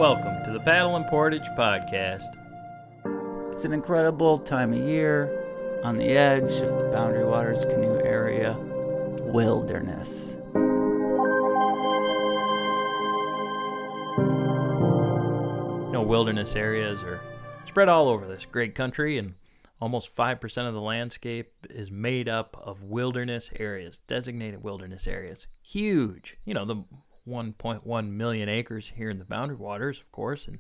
Welcome to the Paddle and Portage Podcast. It's an incredible time of year on the edge of the Boundary Waters canoe area wilderness. Wilderness areas are spread all over this great country, and almost 5% of the landscape is made up of wilderness areas, designated wilderness areas. Huge. The 1.1 million acres here in the Boundary Waters, of course, and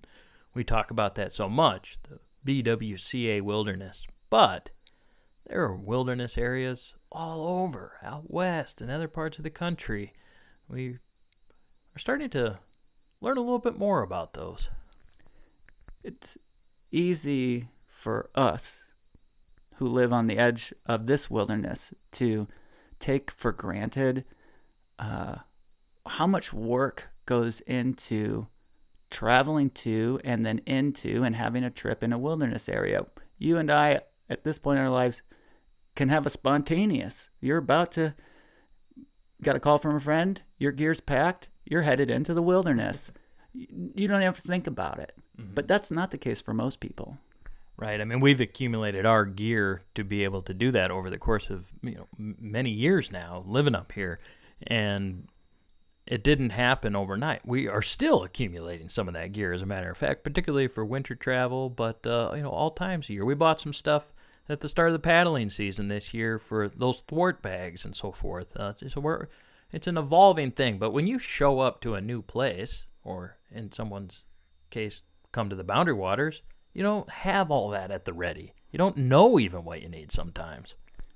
we talk about that so much, the BWCA wilderness. But there are wilderness areas all over, out west and other parts of the country. We are starting to learn a little bit more about those. It's easy for us who live on the edge of this wilderness to take for granted how much work goes into traveling to and then into and having a trip in a wilderness area. You and I, at this point in our lives, can have a spontaneous. You're about to, got a call from a friend, your gear's packed, you're headed into the wilderness. You don't have to think about it. Mm-hmm. But that's not the case for most people. Right. I mean, we've accumulated our gear to be able to do that over the course of many years now, living up here. And it didn't happen overnight. We are still accumulating some of that gear, as a matter of fact, particularly for winter travel, but all times of year. We bought some stuff at the start of the paddling season this year for those thwart bags and so forth. It's an evolving thing. But when you show up to a new place, or in someone's case, come to the Boundary Waters, you don't have all that at the ready. You don't know even what you need sometimes.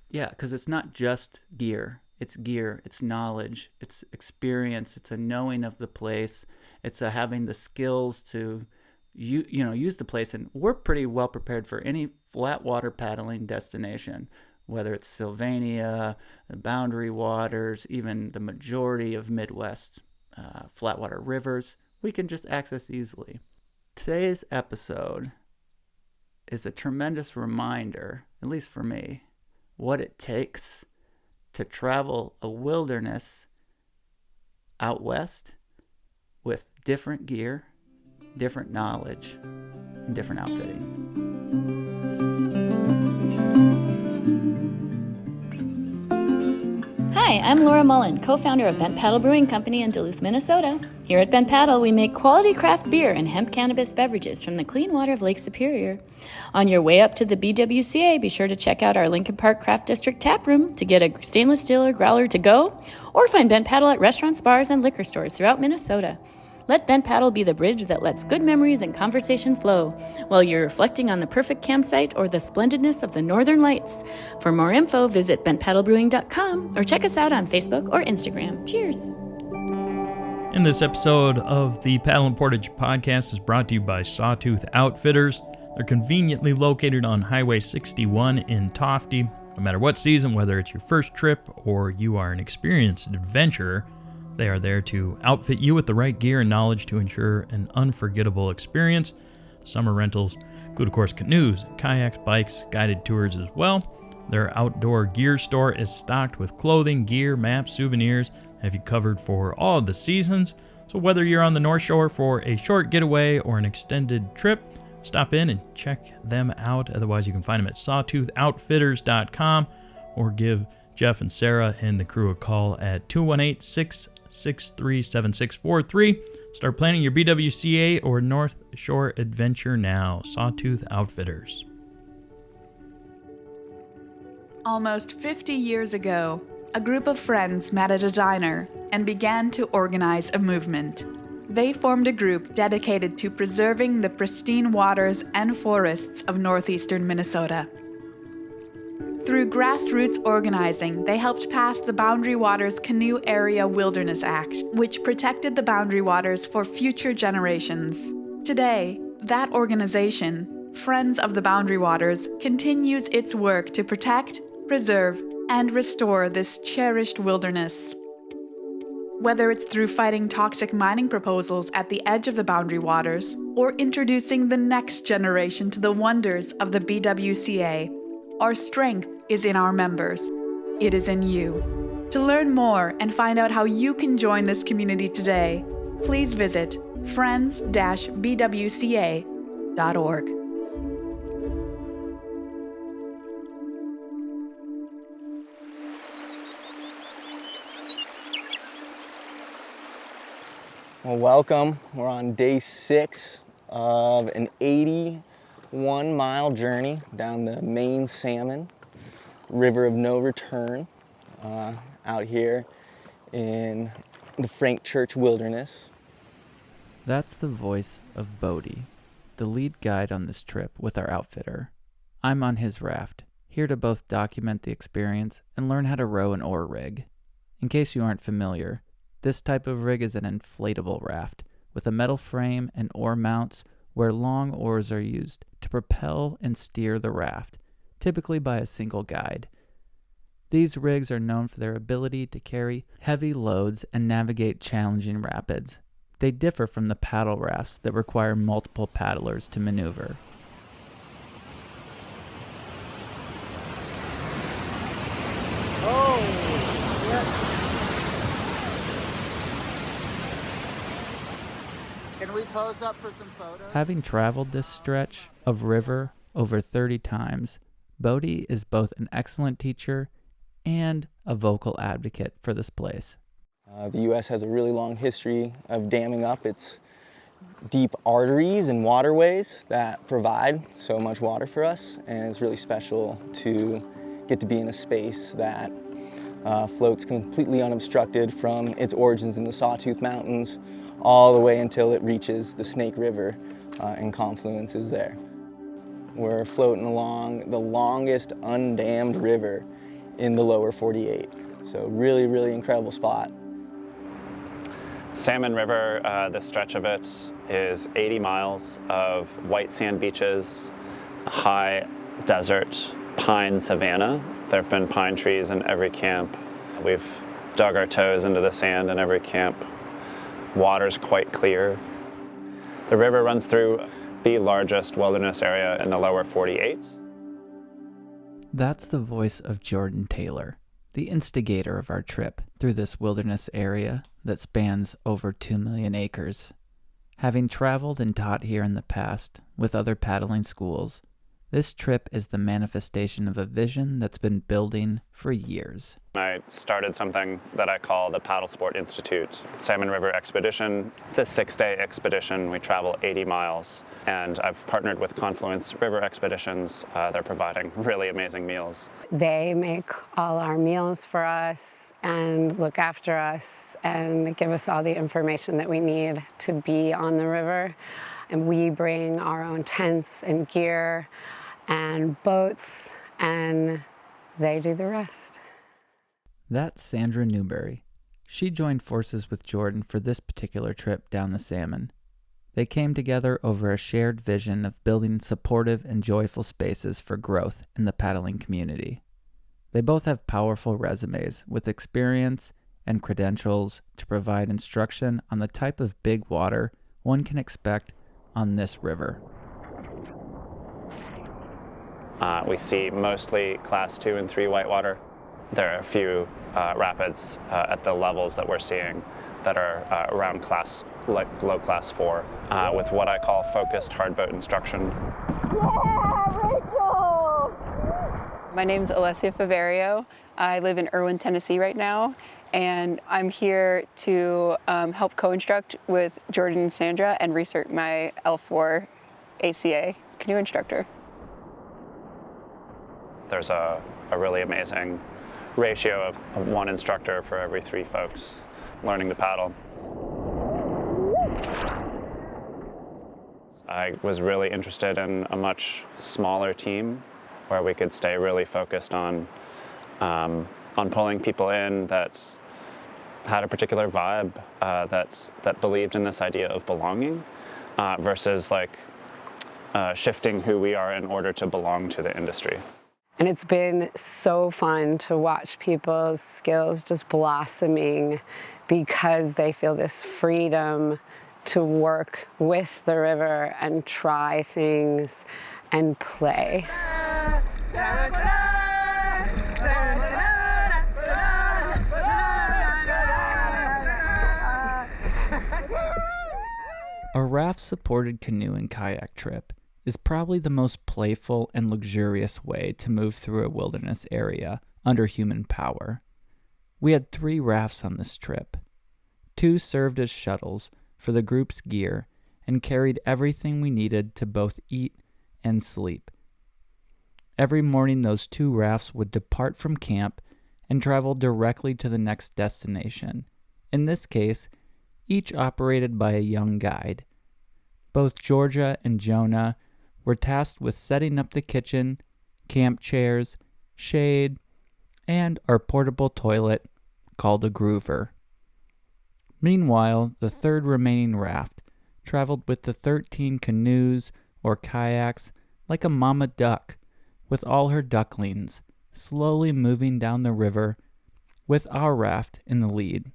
Yeah, because it's not just gear. It's gear, it's knowledge, it's experience, it's a knowing of the place, it's a having the skills to use the place. And we're pretty well prepared for any flat water paddling destination, whether it's Sylvania, the Boundary Waters, even the majority of Midwest flatwater rivers, we can just access easily. Today's episode is a tremendous reminder, at least for me, what it takes to travel a wilderness out west with different gear, different knowledge, and different outfitting. Hi, I'm Laura Mullen, co-founder of Bent Paddle Brewing Company in Duluth, Minnesota. Here at Bent Paddle, we make quality craft beer and hemp cannabis beverages from the clean water of Lake Superior. On your way up to the BWCA, be sure to check out our Lincoln Park Craft District tap room to get a stainless steel or growler to go, or find Bent Paddle at restaurants, bars, and liquor stores throughout Minnesota. Let Bent Paddle be the bridge that lets good memories and conversation flow while you're reflecting on the perfect campsite or the splendidness of the Northern Lights. For more info, visit bentpaddlebrewing.com or check us out on Facebook or Instagram. Cheers! In this episode of the Paddle and Portage Podcast is brought to you by Sawtooth Outfitters. They're conveniently located on Highway 61 in Tofte. No matter what season, whether it's your first trip or you are an experienced adventurer, they are there to outfit you with the right gear and knowledge to ensure an unforgettable experience. Summer rentals include, of course, canoes, kayaks, bikes, guided tours as well. Their outdoor gear store is stocked with clothing, gear, maps, souvenirs, have you covered for all of the seasons. So whether you're on the North Shore for a short getaway or an extended trip, stop in and check them out. Otherwise, you can find them at sawtoothoutfitters.com or give Jeff and Sarah and the crew a call at 218-663-7643. Start planning your BWCA or North Shore adventure now. Sawtooth Outfitters. Almost 50 years ago, a group of friends met at a diner and began to organize a movement. They formed a group dedicated to preserving the pristine waters and forests of northeastern Minnesota. Through grassroots organizing, they helped pass the Boundary Waters Canoe Area Wilderness Act, which protected the Boundary Waters for future generations. Today, that organization, Friends of the Boundary Waters, continues its work to protect, preserve, and restore this cherished wilderness. Whether it's through fighting toxic mining proposals at the edge of the Boundary Waters, or introducing the next generation to the wonders of the BWCA, our strength is in our members. It is in you. To learn more and find out how you can join this community today, please visit friends-bwca.org. Well, welcome. We're on day 6 of an 81-mile journey down the main Salmon River of No Return out here in the Frank Church Wilderness. That's the voice of Bodie, the lead guide on this trip with our outfitter. I'm on his raft, here to both document the experience and learn how to row an oar rig. In case you aren't familiar, this type of rig is an inflatable raft with a metal frame and oar mounts where long oars are used to propel and steer the raft, typically by a single guide. These rigs are known for their ability to carry heavy loads and navigate challenging rapids. They differ from the paddle rafts that require multiple paddlers to maneuver. Can we pose up for some photos? Having traveled this stretch of river over 30 times, Bodie is both an excellent teacher and a vocal advocate for this place. The U.S. has a really long history of damming up its deep arteries and waterways that provide so much water for us, and it's really special to get to be in a space that floats completely unobstructed from its origins in the Sawtooth Mountains all the way until it reaches the Snake River and Confluences there. We're floating along the longest undammed river in the lower 48. So really, really incredible spot. Salmon River, the stretch of it is 80 miles of white sand beaches, high desert pine savanna. There have been pine trees in every camp. We've dug our toes into the sand in every camp. Water's quite clear. The river runs through the largest wilderness area in the lower 48. That's the voice of Jordan Taylor, the instigator of our trip through this wilderness area that spans over 2 million acres. Having traveled and taught here in the past with other paddling schools, this trip is the manifestation of a vision that's been building for years. I started something that I call the Paddle Sport Institute Salmon River Expedition. It's a 6-day expedition. We travel 80 miles, and I've partnered with Confluences River Expeditions. They're providing really amazing meals. They make all our meals for us and look after us and give us all the information that we need to be on the river. And we bring our own tents and gear and boats, and they do the rest. That's Sandra Newbury. She joined forces with Jordan for this particular trip down the Salmon. They came together over a shared vision of building supportive and joyful spaces for growth in the paddling community. They both have powerful resumes with experience and credentials to provide instruction on the type of big water one can expect on this river. We see mostly class 2 and 3 whitewater. There are a few rapids at the levels that we're seeing that are around below class 4 with what I call focused hardboat instruction. Yeah, Rachel! My name's Alessia Faverio. I live in Irwin, Tennessee right now, and I'm here to help co-instruct with Jordan and Sandra and research my L4 ACA canoe instructor. There's a really amazing ratio of 1 instructor for every 3 folks learning to paddle. I was really interested in a much smaller team where we could stay really focused on pulling people in that had a particular vibe, that believed in this idea of belonging versus shifting who we are in order to belong to the industry. And it's been so fun to watch people's skills just blossoming because they feel this freedom to work with the river and try things and play. A raft-supported canoe and kayak trip is probably the most playful and luxurious way to move through a wilderness area under human power. We had 3 rafts on this trip. 2 served as shuttles for the group's gear and carried everything we needed to both eat and sleep. Every morning, those 2 rafts would depart from camp and travel directly to the next destination. In this case, each operated by a young guide. Both Georgia and Jonah were tasked with setting up the kitchen, camp chairs, shade, and our portable toilet, called a groover. Meanwhile, the 3rd remaining raft traveled with the 13 canoes or kayaks like a mama duck, with all her ducklings, slowly moving down the river with our raft in the lead.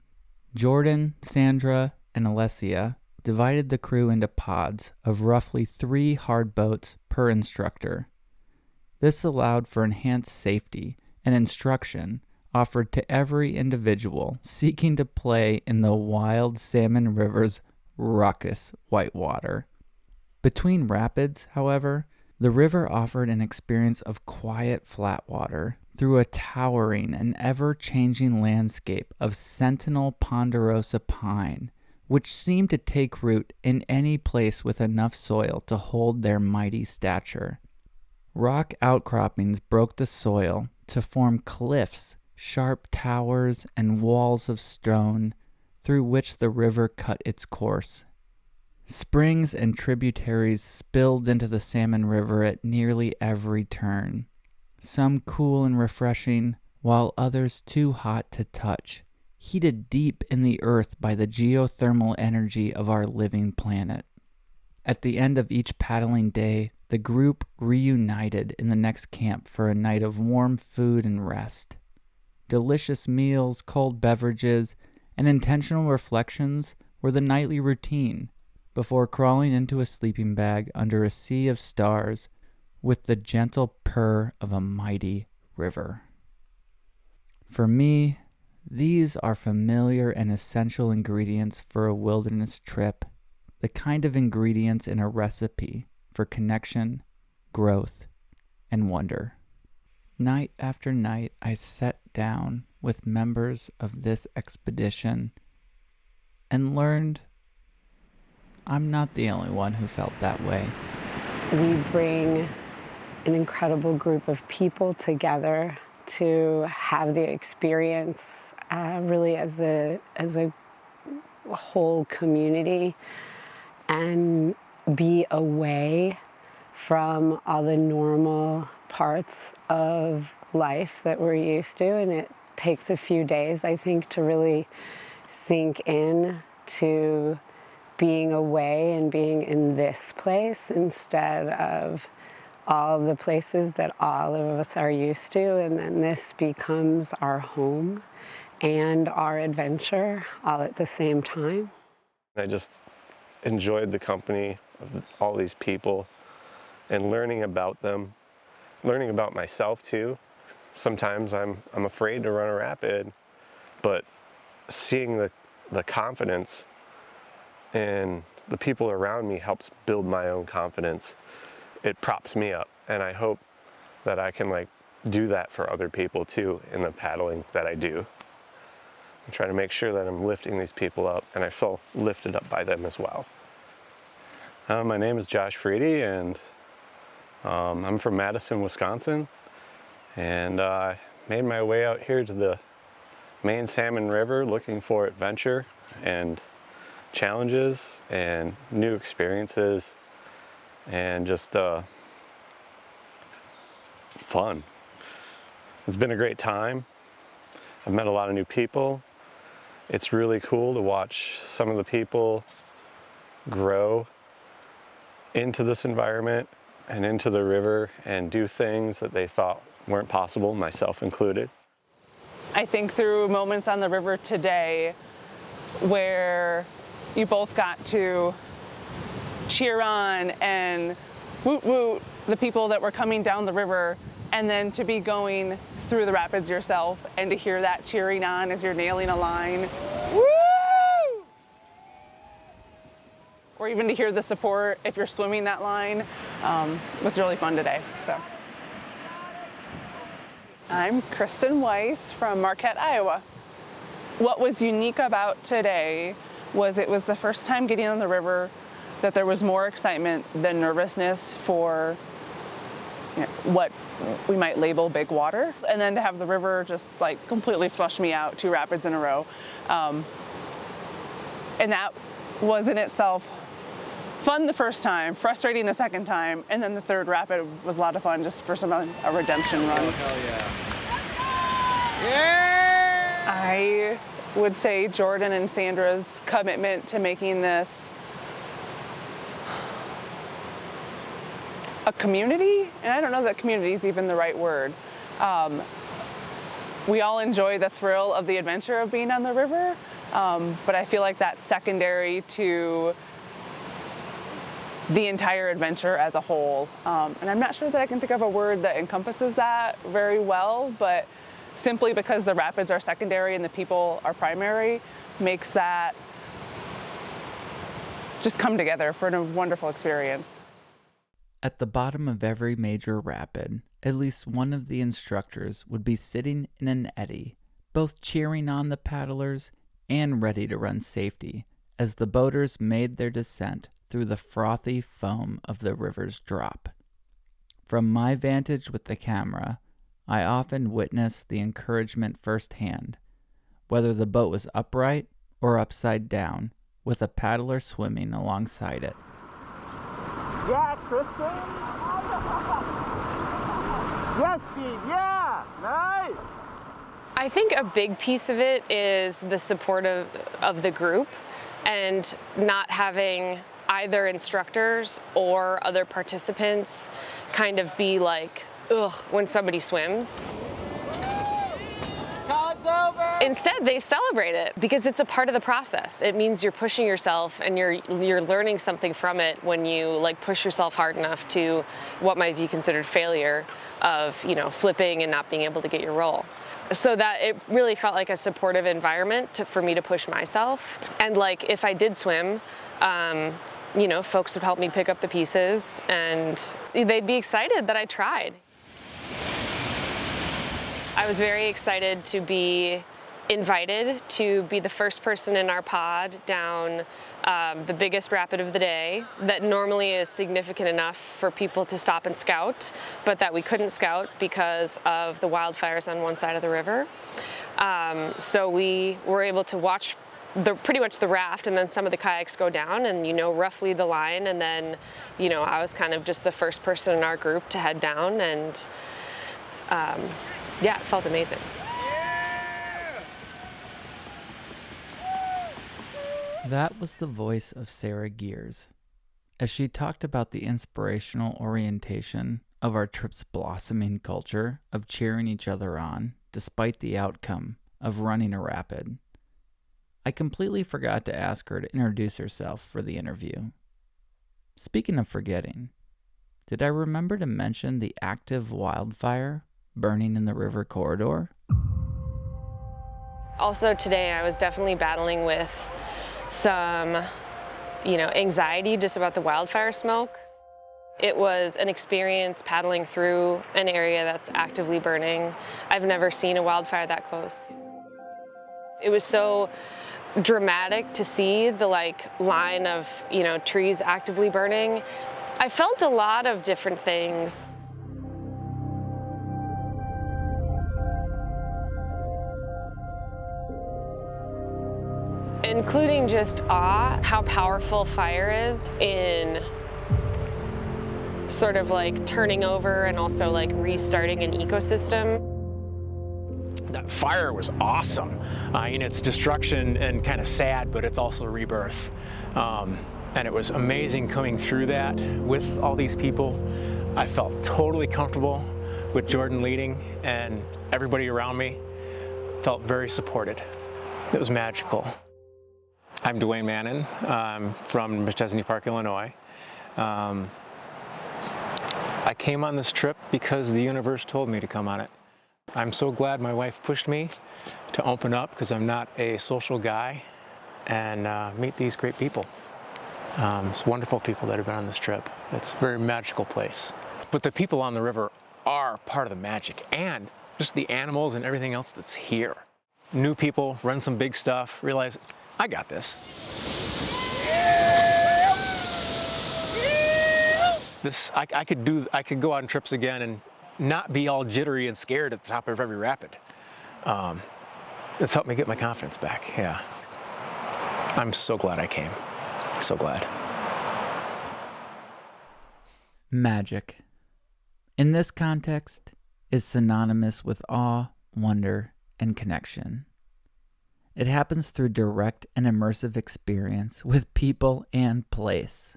Jordan, Sandra, and Alessia divided the crew into pods of roughly 3 hard boats per instructor. This allowed for enhanced safety and instruction offered to every individual seeking to play in the wild Salmon River's ruckus whitewater. Between rapids, however, the river offered an experience of quiet flat water through a towering and ever-changing landscape of sentinel ponderosa pine, which seemed to take root in any place with enough soil to hold their mighty stature. Rock outcroppings broke the soil to form cliffs, sharp towers, and walls of stone through which the river cut its course. Springs and tributaries spilled into the Salmon River at nearly every turn, some cool and refreshing, while others too hot to touch, heated deep in the earth by the geothermal energy of our living planet. At the end of each paddling day, the group reunited in the next camp for a night of warm food and rest. Delicious meals, cold beverages, and intentional reflections were the nightly routine, before crawling into a sleeping bag under a sea of stars with the gentle purr of a mighty river. For me, these are familiar and essential ingredients for a wilderness trip, the kind of ingredients in a recipe for connection, growth, and wonder. Night after night, I sat down with members of this expedition and learned I'm not the only one who felt that way. We bring an incredible group of people together to have the experience really as a whole community and be away from all the normal parts of life that we're used to. And it takes a few days, I think, to really sink in to being away and being in this place instead of all the places that all of us are used to. And then this becomes our home and our adventure all at the same time. I just enjoyed the company of all these people and learning about them, learning about myself too. Sometimes I'm afraid to run a rapid, but seeing the confidence and the people around me helps build my own confidence. It props me up, and I hope that I can do that for other people too in the paddling that I do. I'm trying to make sure that I'm lifting these people up, and I feel lifted up by them as well. My name is Josh Freedy, and I'm from Madison, Wisconsin, and I made my way out here to the main Salmon River looking for adventure and challenges and new experiences and just fun. It's been a great time. I've met a lot of new people. It's really cool to watch some of the people grow into this environment and into the river and do things that they thought weren't possible, myself included. I think through moments on the river today where you both got to cheer on and woot woot the people that were coming down the river, and then to be going through the rapids yourself and to hear that cheering on as you're nailing a line. Woo! Where even to hear the support if you're swimming that line was really fun today. So. I'm Kristen Weiss from Marquette, Iowa. What was unique about today was it was the first time getting on the river that there was more excitement than nervousness for what we might label big water. And then to have the river just like completely flush me out 2 rapids in a row. And that was in itself fun the first time, frustrating the second time, and then the 3rd rapid was a lot of fun just for a redemption run. Oh, hell yeah. Yeah! I would say Jordan and Sandra's commitment to making this a community, and I don't know that community is even the right word. We all enjoy the thrill of the adventure of being on the river, but I feel like that's secondary to the entire adventure as a whole. And I'm not sure that I can think of a word that encompasses that very well, but simply because the rapids are secondary and the people are primary makes that just come together for a wonderful experience. At the bottom of every major rapid, at least one of the instructors would be sitting in an eddy, both cheering on the paddlers and ready to run safety as the boaters made their descent through the frothy foam of the river's drop. From my vantage with the camera, I often witnessed the encouragement firsthand, whether the boat was upright or upside down, with a paddler swimming alongside it. Yeah, Kristen. Yes, Steve. Yeah. Nice. I think a big piece of it is the support of the group and not having either instructors or other participants kind of be like, ugh, when somebody swims. Time's over. Instead, they celebrate it because it's a part of the process. It means you're pushing yourself and you're learning something from it when you like push yourself hard enough to what might be considered failure of, flipping and not being able to get your roll. So that it really felt like a supportive environment for me to push myself. And like if I did swim, folks would help me pick up the pieces and they'd be excited that I tried. I was very excited to be invited to be the first person in our pod down the biggest rapid of the day that normally is significant enough for people to stop and scout, but that we couldn't scout because of the wildfires on one side of the river. So we were able to watch pretty much the raft and then some of the kayaks go down and roughly the line, and then I was kind of just the first person in our group to head down, and it felt amazing. That was the voice of Sarah Gears as she talked about the inspirational orientation of our trip's blossoming culture of cheering each other on despite the outcome of running a rapid. I completely forgot to ask her to introduce herself for the interview. Speaking of forgetting, did I remember to mention the active wildfire burning in the river corridor? Also today I was definitely battling with some, anxiety just about the wildfire smoke. It was an experience paddling through an area that's actively burning. I've never seen a wildfire that close. It was so dramatic to see the line of, trees actively burning. I felt a lot of different things. Including just awe, how powerful fire is in sort of turning over and also restarting an ecosystem. That fire was awesome. It's destruction and kind of sad, but it's also rebirth. And it was amazing coming through that with all these people. I felt totally comfortable with Jordan leading, and everybody around me felt very supported. It was magical. I'm Dwayne Mannon. I'm from Machesney Park, Illinois. I came on this trip because the universe told me to come on it. I'm so glad my wife pushed me to open up because I'm not a social guy and meet these great people. It's wonderful people that have been on this trip. It's a very magical place. But the people on the river are part of the magic, and just the animals and everything else that's here. New people run some big stuff, realize, I got this. I could go on trips again and not be all jittery and scared at the top of every rapid. It's helped me get my confidence back, yeah. I'm so glad I came, so glad. Magic, in this context, is synonymous with awe, wonder, and connection. It happens through direct and immersive experience with people and place.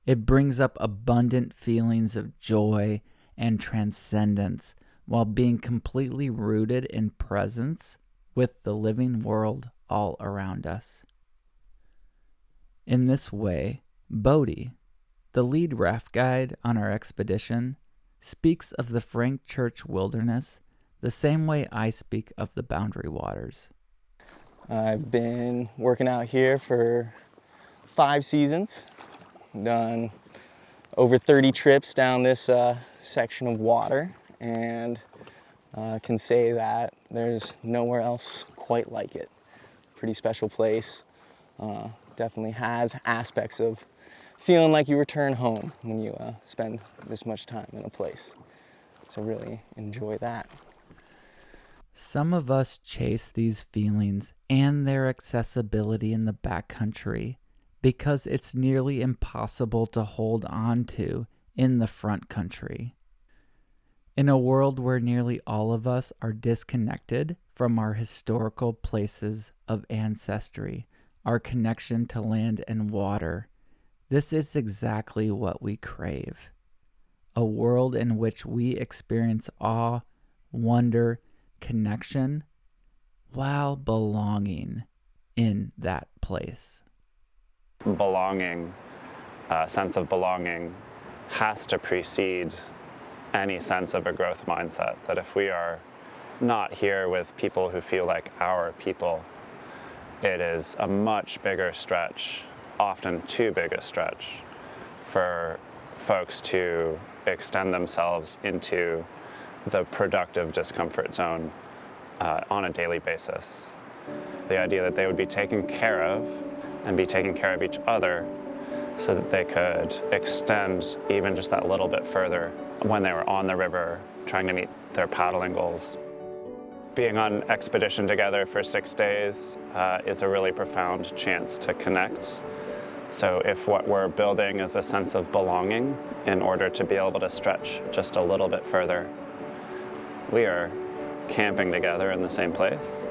It brings up abundant feelings of joy and transcendence while being completely rooted in presence with the living world all around us. In this way, Bodie, the lead raft guide on our expedition, speaks of the Frank Church Wilderness the same way I speak of the Boundary Waters. I've been working out here for 5 seasons. Done over 30 trips down this section of water, and can say that there's nowhere else quite like it. Pretty special place. Definitely has aspects of feeling like you return home when you spend this much time in a place. So really enjoy that. Some of us chase these feelings and their accessibility in the backcountry because it's nearly impossible to hold on to in the front country. In a world where nearly all of us are disconnected from our historical places of ancestry, our connection to land and water, this is exactly what we crave. A world in which we experience awe, wonder, connection, while belonging in that place. Belonging, a sense of belonging, has to precede any sense of a growth mindset. That if we are not here with people who feel like our people, it is a much bigger stretch, often too big a stretch, for folks to extend themselves into the productive discomfort zone on a daily basis. The idea that they would be taken care of and be taking care of each other so that they could extend even just that little bit further when they were on the river trying to meet their paddling goals. Being on expedition together for 6 days is a really profound chance to connect. So if what we're building is a sense of belonging in order to be able to stretch just a little bit further, we are camping together in the same place.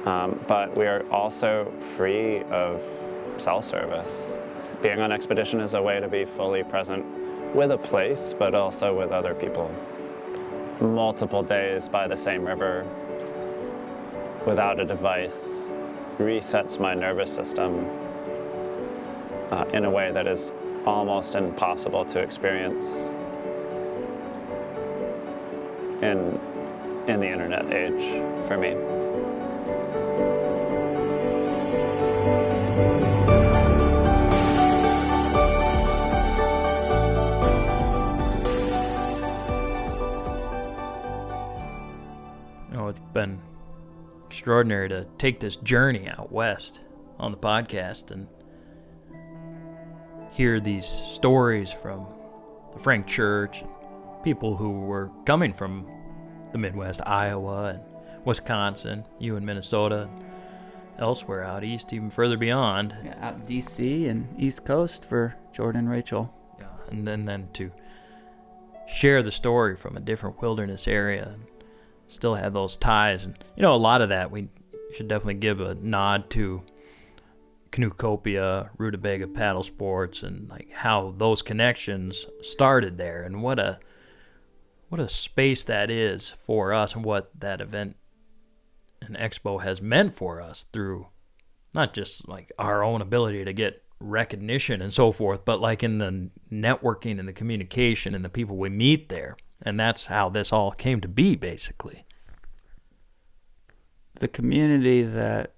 But we are also free of cell service. Being on expedition is a way to be fully present with a place, but also with other people. Multiple days by the same river without a device resets my nervous system in a way that is almost impossible to experience in the internet age for me. It's been extraordinary to take this journey out west on the podcast and hear these stories from the Frank Church and people who were coming from the Midwest, Iowa and Wisconsin, you in Minnesota, elsewhere out east, even further beyond. Yeah, out D.C. and East Coast for Jordan and Rachel. Yeah, and then to share the story from a different wilderness area and still have those ties. And, a lot of that we should definitely give a nod to Canoecopia, Rutabaga Paddle Sports, and like how those connections started there, and what a space that is for us, and what that event and expo has meant for us through not just like our own ability to get recognition and so forth, but like in the networking and the communication and the people we meet there. And that's how this all came to be, basically. The community that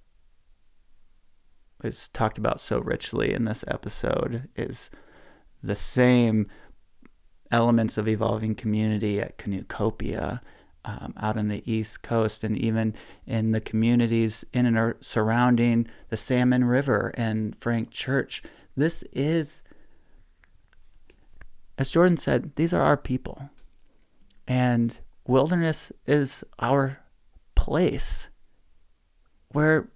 is talked about so richly in this episode is the same elements of evolving community at Canoecopia, out on the East Coast, and even in the communities in and surrounding the Salmon River and Frank Church. This is, as Jordan said, these are our people. And wilderness is our place where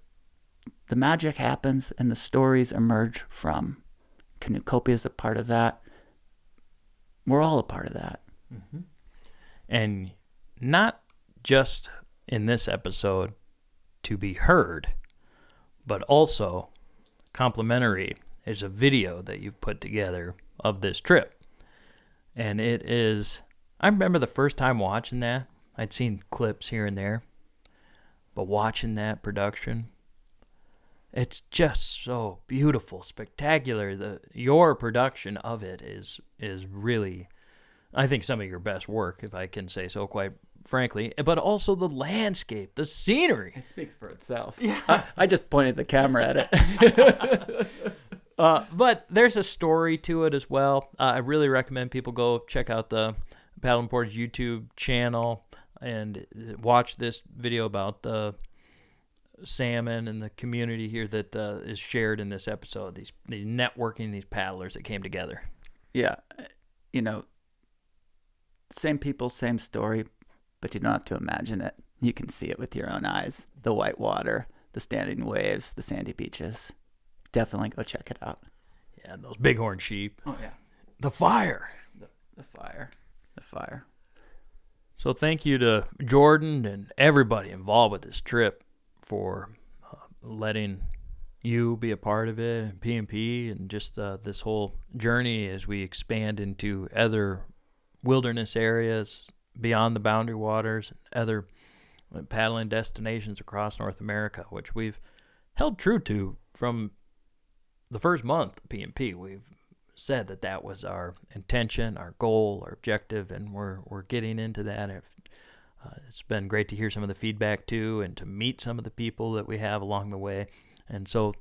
the magic happens and the stories emerge from. Canoecopia is a part of that. We're all a part of that. Mm-hmm. And not just in this episode to be heard, but also complimentary is a video that you've put together of this trip. And it is, I remember the first time watching that, I'd seen clips here and there, but watching that production, it's just so beautiful, spectacular. Your production of it is really, I think, some of your best work, if I can say so, quite frankly. But also the landscape, the scenery. It speaks for itself. Yeah. I just pointed the camera at it. But there's a story to it as well. I really recommend people go check out the Paddle and Portage YouTube channel and watch this video about the salmon and the community here that is shared in this episode. These networking, these paddlers that came together. Yeah, same people, same story, but you don't have to imagine it. You can see it with your own eyes. The white water, the standing waves, the sandy beaches. Definitely go check it out. Yeah, those bighorn sheep. Oh, yeah. The fire. The fire. The fire. So thank you to Jordan and everybody involved with this trip for letting you be a part of it, and P&P, and just this whole journey as we expand into other wilderness areas beyond the boundary waters and other paddling destinations across North America, which we've held true to from the first month of P&P. We've said that was our intention, our goal, our objective, and we're getting into that. It's been great to hear some of the feedback too, and to meet some of the people that we have along the way. And so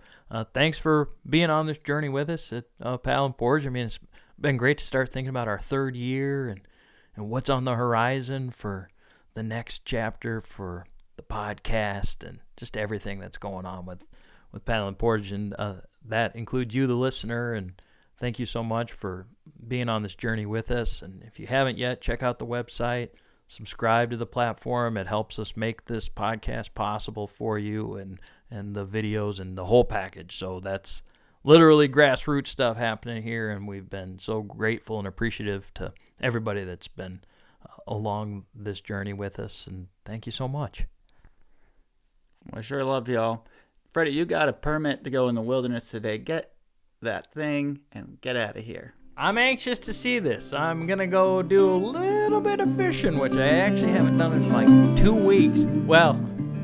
thanks for being on this journey with us at Paddle and Portage. I mean, it's been great to start thinking about our third year and what's on the horizon for the next chapter for the podcast and just everything that's going on with Paddle and Portage. And that includes you, the listener, and thank you so much for being on this journey with us. And if you haven't yet, check out the website. Subscribe to the platform. It helps us make this podcast possible for you and the videos and the whole package. So that's literally grassroots stuff happening here, and we've been so grateful and appreciative to everybody that's been along this journey with us, and thank you so much. Well, I sure love y'all. Freddie, you got a permit to go in the wilderness today. Get that thing and get out of here. I'm anxious to see this. I'm going to go do a little bit of fishing, which I actually haven't done in like 2 weeks. Well,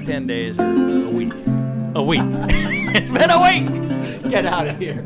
10 days or a week. A week. It's been a week. Get out of here.